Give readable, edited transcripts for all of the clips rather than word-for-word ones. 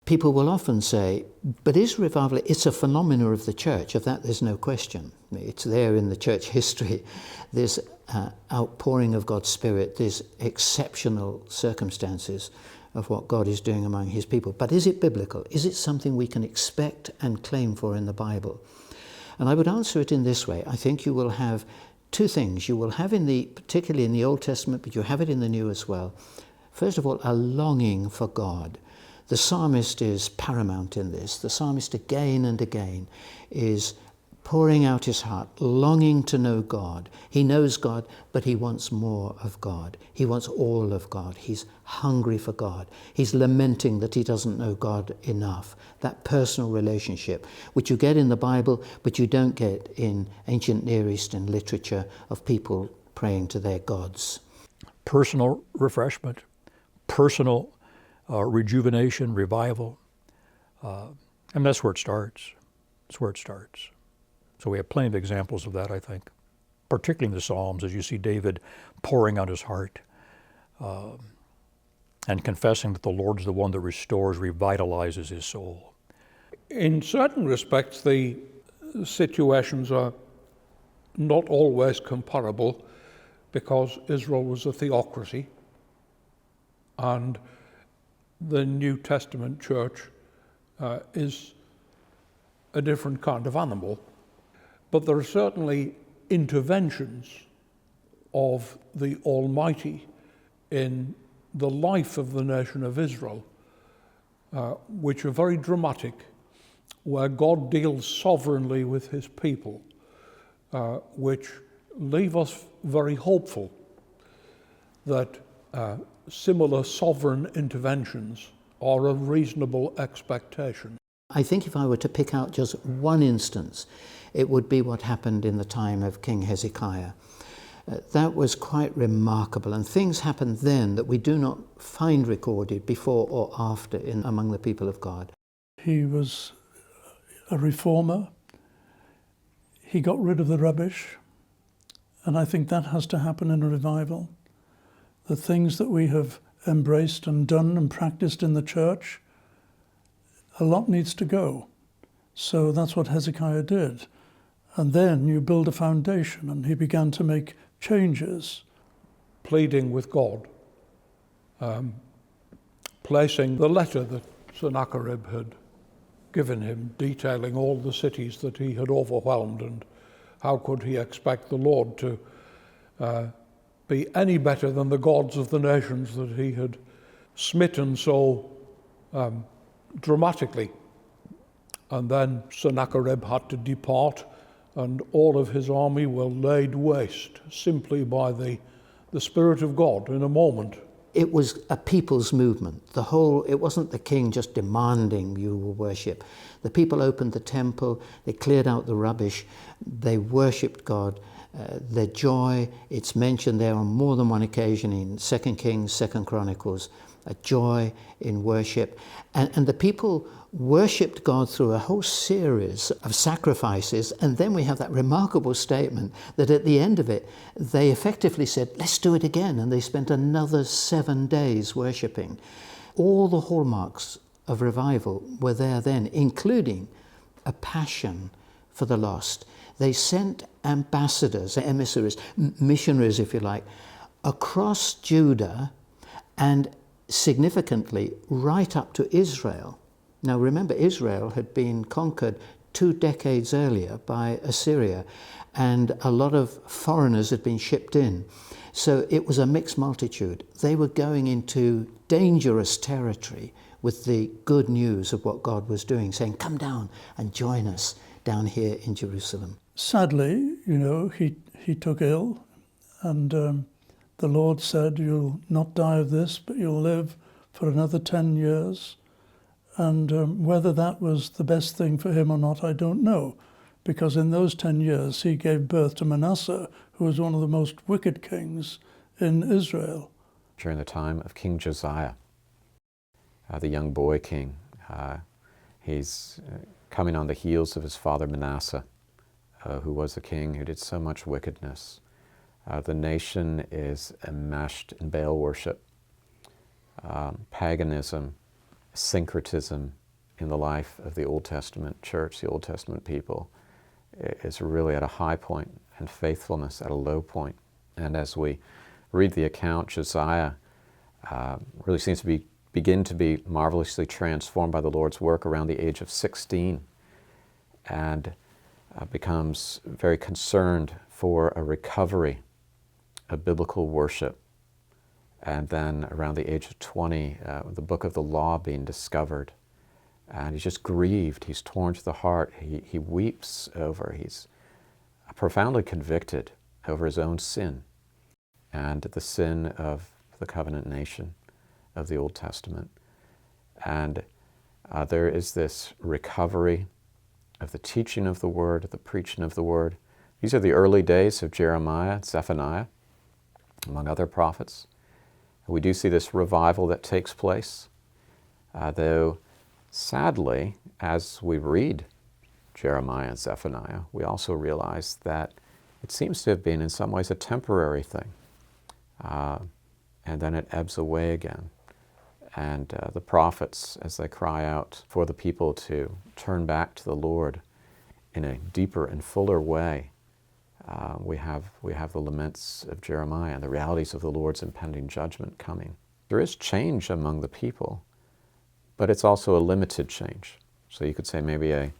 people will often say, but is revival, it's a phenomena of the church. Of that there's no question. It's there in the church history. There's outpouring of God's Spirit. There's exceptional circumstances of what God is doing among his people. But is it biblical? Is it something we can expect and claim for in the Bible? And I would answer it in this way. I think you will have two things. You will have particularly in the Old Testament, but you have it in the New as well. First of all, a longing for God. The psalmist is paramount in this. The psalmist again and again is pouring out his heart, longing to know God. He knows God, but he wants more of God. He wants all of God. He's hungry for God. He's lamenting that he doesn't know God enough. That personal relationship, which you get in the Bible, but you don't get in ancient Near Eastern literature of people praying to their gods. Personal refreshment, personal rejuvenation, revival. And that's where it starts. That's where it starts. So we have plenty of examples of that, I think, particularly in the Psalms, as you see David pouring out his heart and confessing that the Lord's the one that restores, revitalizes his soul. In certain respects, the situations are not always comparable because Israel was a theocracy and the New Testament church is a different kind of animal. But there are certainly interventions of the Almighty in the life of the nation of Israel, which are very dramatic, where God deals sovereignly with his people, which leave us very hopeful that similar sovereign interventions are a reasonable expectation. I think if I were to pick out just one instance, it would be what happened in the time of King Hezekiah. That was quite remarkable, and things happened then that we do not find recorded before or after among the people of God. He was a reformer. He got rid of the rubbish, and I think that has to happen in a revival. The things that we have embraced and done and practiced in the church, a lot needs to go. So that's what Hezekiah did. And then you build a foundation, and he began to make changes. Pleading with God, placing the letter that Sennacherib had given him, detailing all the cities that he had overwhelmed, and how could he expect the Lord to be any better than the gods of the nations that he had smitten so dramatically. And then Sennacherib had to depart, and all of his army were laid waste simply by the Spirit of God in a moment. It was a people's movement. It wasn't the king just demanding you will worship. The people opened the temple, they cleared out the rubbish, they worshipped God. Their joy, it's mentioned there on more than one occasion in 2 Kings, 2 Chronicles, a joy in worship. And the people worshipped God through a whole series of sacrifices, and then we have that remarkable statement that at the end of it, they effectively said, let's do it again, and they spent another 7 days worshipping. All the hallmarks of revival were there then, including a passion for the lost. They sent ambassadors, emissaries, missionaries, if you like, across Judah and significantly right up to Israel. Now remember, Israel had been conquered 2 decades earlier by Assyria, and a lot of foreigners had been shipped in. So it was a mixed multitude. They were going into dangerous territory with the good news of what God was doing, saying, come down and join us down here in Jerusalem. Sadly, he took ill, and the Lord said, you'll not die of this, but you'll live for another 10 years. And whether that was the best thing for him or not, I don't know, because in those 10 years he gave birth to Manasseh, who was one of the most wicked kings in Israel. During the time of King Josiah, the young boy king, he's coming on the heels of his father Manasseh, who was a king who did so much wickedness. The nation is enmeshed in Baal worship, paganism, syncretism, in the life of the Old Testament church, the Old Testament people, is really at a high point, and faithfulness at a low point. And as we read the account, Josiah really seems to begin to be marvelously transformed by the Lord's work around the age of 16, and becomes very concerned for a recovery of biblical worship. And then around the age of 20, the book of the law being discovered. And he's just grieved, he's torn to the heart, he weeps over, he's profoundly convicted over his own sin and the sin of the covenant nation of the Old Testament. And there is this recovery of the teaching of the Word, of the preaching of the Word. These are the early days of Jeremiah, Zephaniah, among other prophets. We do see this revival that takes place, though sadly, as we read Jeremiah and Zephaniah, we also realize that it seems to have been in some ways a temporary thing, and then it ebbs away again. And the prophets, as they cry out for the people to turn back to the Lord in a deeper and fuller way, we have the laments of Jeremiah and the realities of the Lord's impending judgment coming. There is change among the people, but it's also a limited change. So you could say maybe a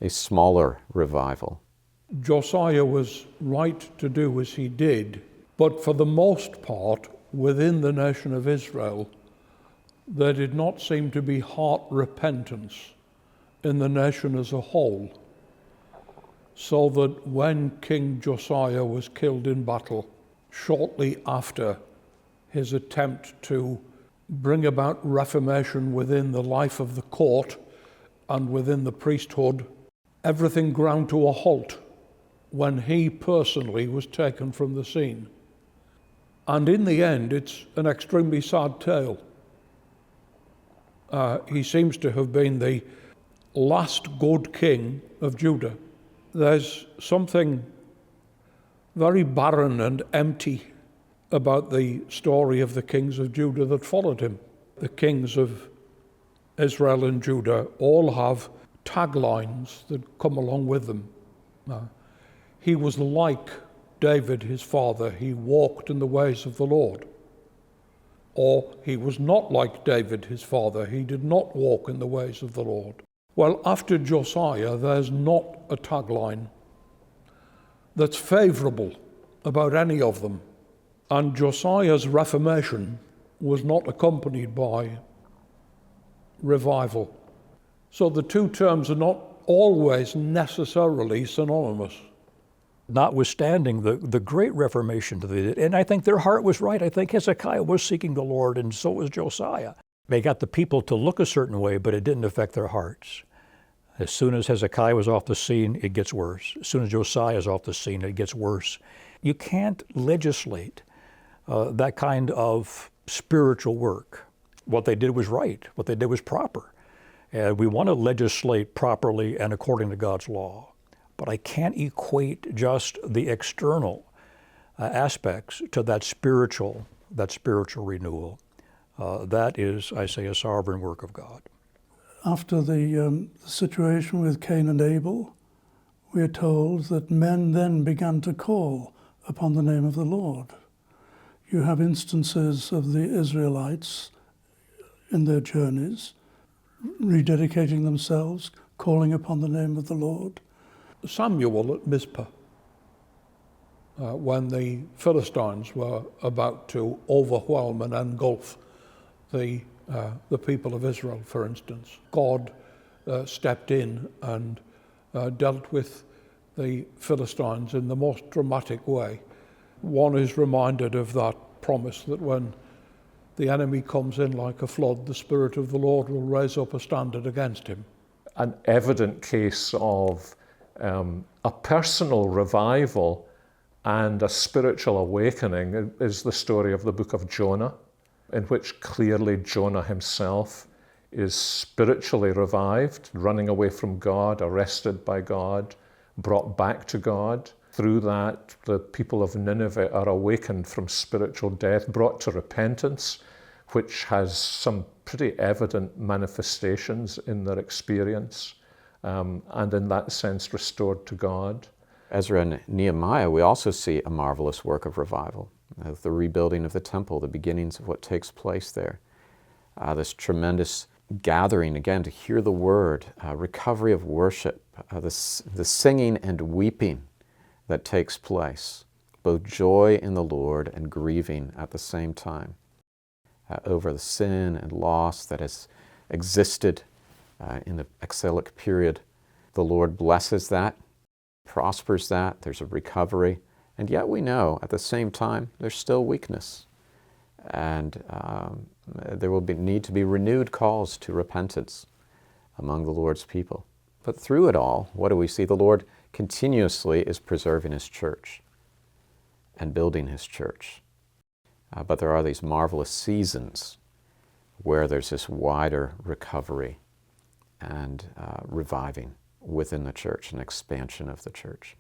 smaller revival. Josiah was right to do as he did, but for the most part, within the nation of Israel, there did not seem to be heart repentance in the nation as a whole, so that when King Josiah was killed in battle, shortly after his attempt to bring about reformation within the life of the court and within the priesthood, everything ground to a halt when he personally was taken from the scene. And in the end, it's an extremely sad tale. He seems to have been the last good king of Judah. There's something very barren and empty about the story of the kings of Judah that followed him. The kings of Israel and Judah all have taglines that come along with them. He was like David, his father. He walked in the ways of the Lord. Or he was not like David, his father. He did not walk in the ways of the Lord. Well, after Josiah, there's not a tagline that's favorable about any of them. And Josiah's reformation was not accompanied by revival. So the two terms are not always necessarily synonymous. Notwithstanding the great reformation that they did, and I think their heart was right. I think Hezekiah was seeking the Lord, and so was Josiah. They got the people to look a certain way, but it didn't affect their hearts. As soon as Hezekiah was off the scene, it gets worse. As soon as Josiah is off the scene, it gets worse. You can't legislate that kind of spiritual work. What they did was right. What they did was proper. And we want to legislate properly and according to God's law. But I can't equate just the external aspects to that spiritual renewal. That is, I say, a sovereign work of God. After the situation with Cain and Abel, we are told that men then began to call upon the name of the Lord. You have instances of the Israelites in their journeys, rededicating themselves, calling upon the name of the Lord. Samuel at Mizpah, when the Philistines were about to overwhelm and engulf the people of Israel, for instance, God stepped in and dealt with the Philistines in the most dramatic way. One is reminded of that promise that when the enemy comes in like a flood, the Spirit of the Lord will raise up a standard against him. An evident case of a personal revival and a spiritual awakening is the story of the book of Jonah, in which clearly Jonah himself is spiritually revived, running away from God, arrested by God, brought back to God. Through that, the people of Nineveh are awakened from spiritual death, brought to repentance. which has some pretty evident manifestations in their experience, and in that sense restored to God. Ezra and Nehemiah, we also see a marvelous work of revival. The rebuilding of the temple, the beginnings of what takes place there. This tremendous gathering, again, to hear the word, recovery of worship, the singing and weeping that takes place, both joy in the Lord and grieving at the same time, over the sin and loss that has existed in the exilic period. The Lord blesses that, prospers that, there's a recovery, and yet we know at the same time there's still weakness. And there will need to be renewed calls to repentance among the Lord's people. But through it all, what do we see? The Lord continuously is preserving His church and building His church. But there are these marvelous seasons where there's this wider recovery and reviving within the church, an expansion of the church.